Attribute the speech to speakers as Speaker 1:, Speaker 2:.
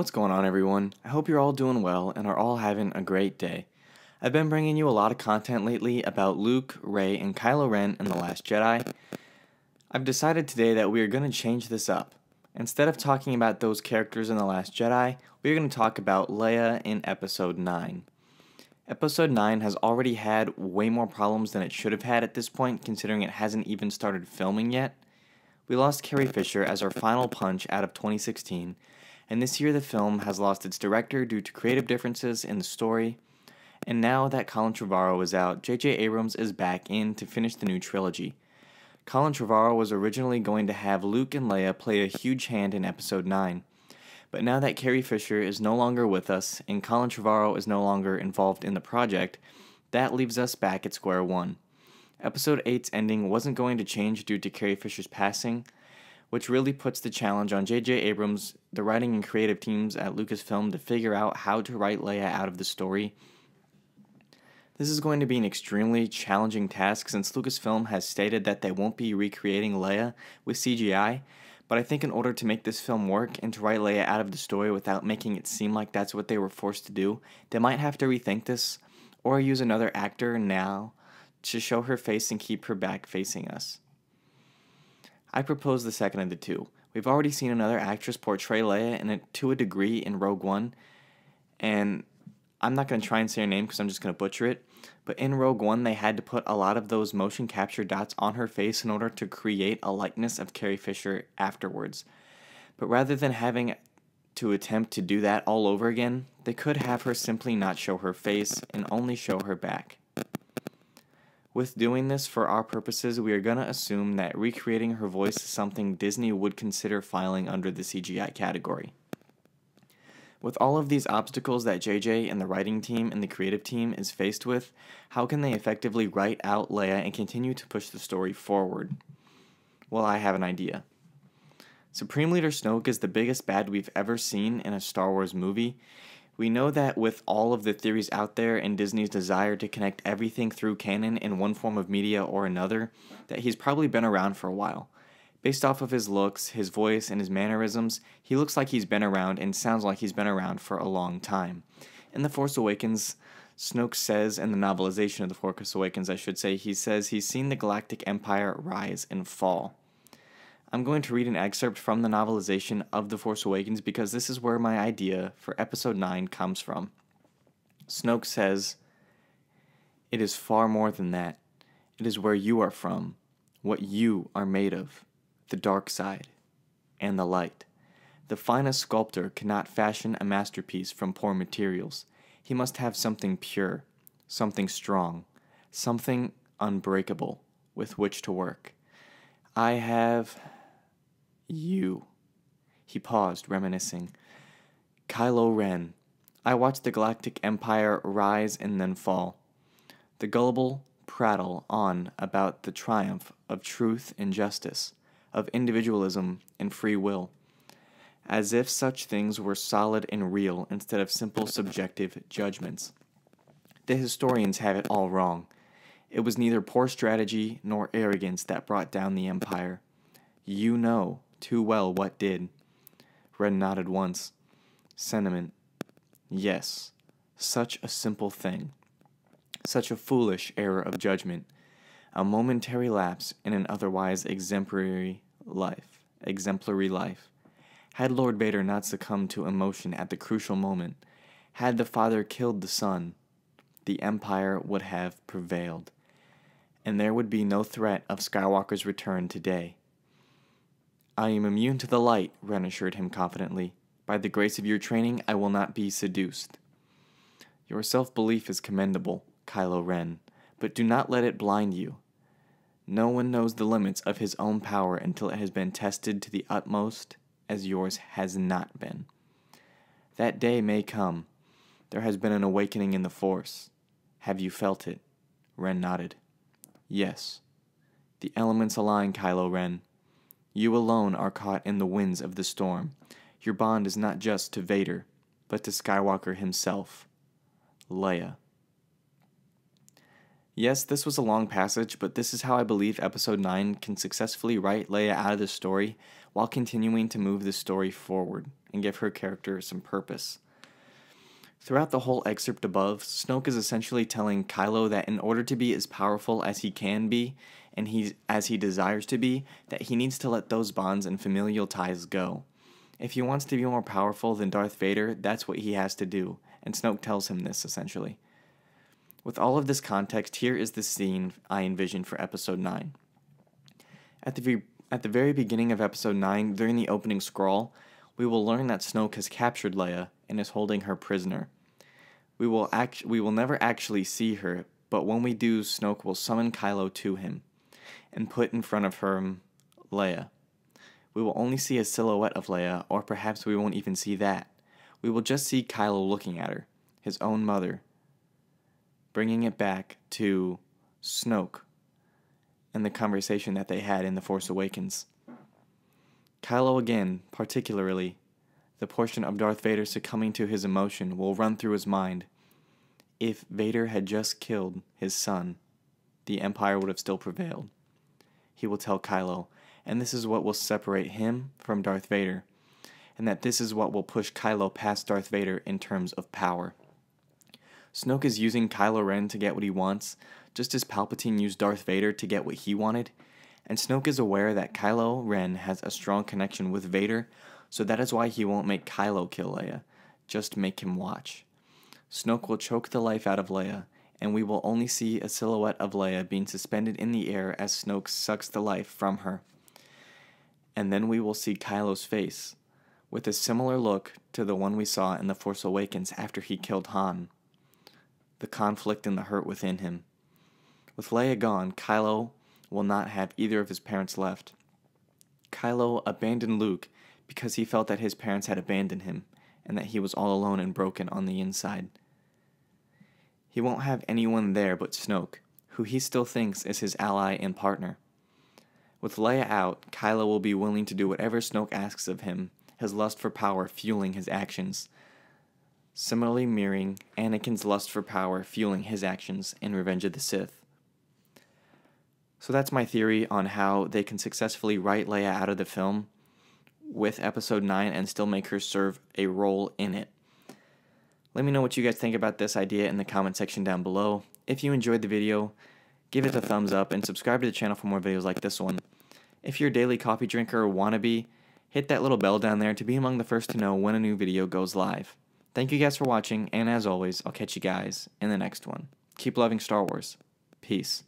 Speaker 1: What's going on, everyone? I hope you're all doing well and are all having a great day. I've been bringing you a lot of content lately about Luke, Rey, and Kylo Ren in The Last Jedi. I've decided today that we are going to change this up. Instead of talking about those characters in The Last Jedi, we are going to talk about Leia in Episode 9. Episode 9 has already had way more problems than it should have had at this point, considering it hasn't even started filming yet. We lost Carrie Fisher as our final punch out of 2016, and this year the film has lost its director due to creative differences in the story, and now that Colin Trevorrow is out, J.J. Abrams is back in to finish the new trilogy. Colin Trevorrow was originally going to have Luke and Leia play a huge hand in Episode 9, but now that Carrie Fisher is no longer with us and Colin Trevorrow is no longer involved in the project, that leaves us back at square one. Episode 8's ending wasn't going to change due to Carrie Fisher's passing, which really puts the challenge on J.J. Abrams, the writing and creative teams at Lucasfilm, to figure out how to write Leia out of the story. This is going to be an extremely challenging task since Lucasfilm has stated that they won't be recreating Leia with CGI, but I think in order to make this film work and to write Leia out of the story without making it seem like that's what they were forced to do, they might have to rethink this, or use another actor now to show her face and keep her back facing us. I propose the second of the two. We've already seen another actress portray Leia to a degree in Rogue One, and I'm not going to try and say her name because I'm just going to butcher it, but in Rogue One they had to put a lot of those motion capture dots on her face in order to create a likeness of Carrie Fisher afterwards. But rather than having to attempt to do that all over again, they could have her simply not show her face and only show her back. With doing this for our purposes, we are going to assume that recreating her voice is something Disney would consider filing under the CGI category. With all of these obstacles that JJ and the writing team and the creative team is faced with, how can they effectively write out Leia and continue to push the story forward? Well, I have an idea. Supreme Leader Snoke is the biggest bad we've ever seen in a Star Wars movie. We know that with all of the theories out there and Disney's desire to connect everything through canon in one form of media or another, that he's probably been around for a while. Based off of his looks, his voice, and his mannerisms, he looks like he's been around and sounds like he's been around for a long time. In The Force Awakens, Snoke says, in the novelization of The Force Awakens, I should say, he says he's seen the Galactic Empire rise and fall. I'm going to read an excerpt from the novelization of The Force Awakens because this is where my idea for Episode 9 comes from. Snoke says, "It is far more than that. It is where you are from, what you are made of, the dark side, and the light. The finest sculptor cannot fashion a masterpiece from poor materials. He must have something pure, something strong, something unbreakable with which to work. I have you." He paused, reminiscing. "Kylo Ren. I watched the Galactic Empire rise and then fall. The gullible prattle on about the triumph of truth and justice, of individualism and free will, as if such things were solid and real instead of simple subjective judgments. The historians have it all wrong. It was neither poor strategy nor arrogance that brought down the empire. You know too well what did." Ren nodded once. Sentiment. Yes, such a simple thing. Such a foolish error of judgment. A momentary lapse in an otherwise exemplary life. Had Lord Vader not succumbed to emotion at the crucial moment, had the father killed the son, the Empire would have prevailed, and there would be no threat of Skywalker's return today. "I am immune to the light," Ren assured him confidently. "By the grace of your training, I will not be seduced." "Your self-belief is commendable, Kylo Ren, but do not let it blind you. No one knows the limits of his own power until it has been tested to the utmost, as yours has not been. That day may come. There has been an awakening in the Force. Have you felt it?" Ren nodded. "Yes. The elements align, Kylo Ren. You alone are caught in the winds of the storm. Your bond is not just to Vader, but to Skywalker himself. Leia." Yes, this was a long passage, but this is how I believe Episode 9 can successfully write Leia out of the story while continuing to move the story forward and give her character some purpose. Throughout the whole excerpt above, Snoke is essentially telling Kylo that in order to be as powerful as he can be, and as he desires to be, that he needs to let those bonds and familial ties go. If he wants to be more powerful than Darth Vader, that's what he has to do, and Snoke tells him this, essentially. With all of this context, here is the scene I envision for Episode 9. At the very beginning of Episode 9, during the opening scroll, we will learn that Snoke has captured Leia and is holding her prisoner. We will never actually see her, but when we do, Snoke will summon Kylo to him and put in front of her Leia. We will only see a silhouette of Leia, or perhaps we won't even see that. We will just see Kylo looking at her, his own mother, bringing it back to Snoke and the conversation that they had in The Force Awakens. Kylo again, particularly, the portion of Darth Vader succumbing to his emotion will run through his mind. If Vader had just killed his son, the Empire would have still prevailed. He will tell Kylo, and this is what will separate him from Darth Vader, and that this is what will push Kylo past Darth Vader in terms of power. Snoke is using Kylo Ren to get what he wants, just as Palpatine used Darth Vader to get what he wanted, and Snoke is aware that Kylo Ren has a strong connection with Vader, so that is why he won't make Kylo kill Leia, just make him watch. Snoke will choke the life out of Leia, and we will only see a silhouette of Leia being suspended in the air as Snoke sucks the life from her. And then we will see Kylo's face, with a similar look to the one we saw in The Force Awakens after he killed Han. The conflict and the hurt within him. With Leia gone, Kylo will not have either of his parents left. Kylo abandoned Luke because he felt that his parents had abandoned him, and that he was all alone and broken on the inside. He won't have anyone there but Snoke, who he still thinks is his ally and partner. With Leia out, Kylo will be willing to do whatever Snoke asks of him, his lust for power fueling his actions, similarly mirroring Anakin's lust for power fueling his actions in Revenge of the Sith. So that's my theory on how they can successfully write Leia out of the film with Episode 9 and still make her serve a role in it. Let me know what you guys think about this idea in the comment section down below. If you enjoyed the video, give it a thumbs up and subscribe to the channel for more videos like this one. If you're a daily coffee drinker or wannabe, hit that little bell down there to be among the first to know when a new video goes live. Thank you guys for watching, and as always, I'll catch you guys in the next one. Keep loving Star Wars. Peace.